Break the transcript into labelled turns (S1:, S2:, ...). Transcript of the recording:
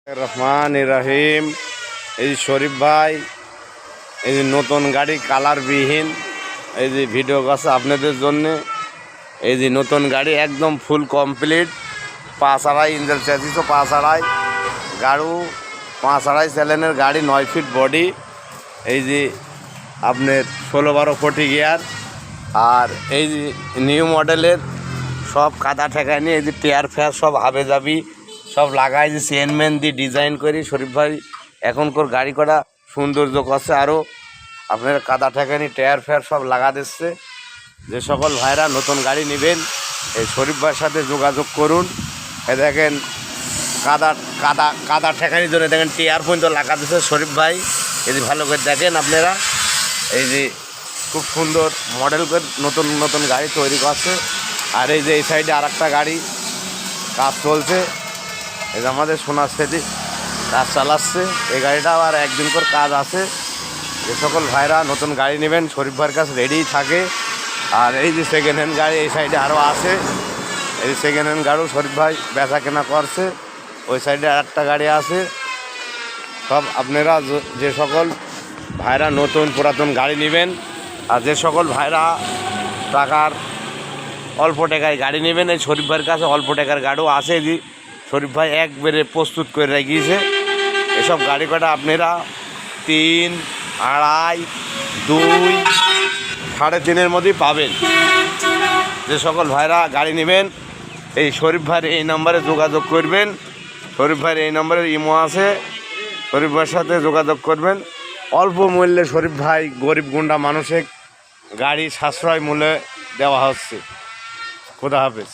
S1: রহমান রহিম। এই যে শরীফ ভাই, এই যে নতুন গাড়ি কালারবিহীন, এই যে ভিডিও আছে আপনাদের জন্য। এই যে নতুন গাড়ি একদম ফুল কমপ্লিট, 5.5 ইঞ্জেল চ্যাসিসও 5.5, গাড়ু 5.5 স্যালেনের গাড়ি, 9 ফিট বডি। এই যে আপনার 16-12 কোটি গিয়ার। আর এই যে নিউ মডেলের সব কাদা ঠেকায় নিয়ে এই যে টেয়ার ফেয়ার সব হাবে যাবি সব লাগাই, যে চেনম্যান দিয়ে ডিজাইন করি। শরীফ ভাই এখনকার গাড়ি করা সৌন্দর্য করছে আরও। আপনার কাদা ঠেকানি টায়ার ফেয়ার সব লাগা দিচ্ছে। যে সকল ভাইরা নতুন গাড়ি নেবেন এই শরীফ ভাইয়ের সাথে যোগাযোগ করুন। এ দেখেন কাদা কাদা কাদা ঠেকানির জন্য দেখেন টেয়ার পর্যন্ত লাগা দিচ্ছে শরীফ ভাই। এই যে ভালো করে দেখেন আপনারা, এই যে খুব সুন্দর মডেল করে নতুন নতুন গাড়ি তৈরি করছে। আর এই যে এই সাইডে আর একটা গাড়ি কাজ চলছে, এই যে আমাদের সোনার স্মৃতি কাজ চালাচ্ছে। এই গাড়িটা আবার একদিন করে কাজ আছে। যে সকল ভাইরা নতুন গাড়ি নেবেন শরীফ ভাইয়ের কাছে রেডিই থাকে। আর এই যে সেকেন্ড হ্যান্ড গাড়ি এই সাইডে আরও আছে। এই সেকেন্ড হ্যান্ড গাড়িও শরীফ ভাই বেচা কেনা করছে। ওই সাইডে আর একটা গাড়ি আছে। সব আপনারা যে সকল ভাইরা নতুন পুরাতন গাড়ি নেবেন, আর যে সকল ভাইরা টাকার অল্প টাকায় গাড়ি নেবেন, এই শরীফ ভাইয়ের কাছে অল্প টাকার গাড়িও আছে। যে শরীফ ভাই একবারে প্রস্তুত করে রেখেছে। এসব গাড়ি কটা আপনারা 3, 2.5, 2, 3.5-এর মধ্যেই পাবেন। যে সকল ভাইরা গাড়ি নেবেন এই শরীফ ভাইয়ের এই নম্বরে যোগাযোগ করবেন। শরীফ ভাইয়ের এই নম্বরে ইমো আছে, শরীফ ভাইয়ের সাথে যোগাযোগ করবেন। অল্প মূল্যে শরীফ ভাই গরিব গুন্ডা মানুষের গাড়ি সাশ্রয় মূল্যে দেওয়া হচ্ছে। খোদা হাফেজ।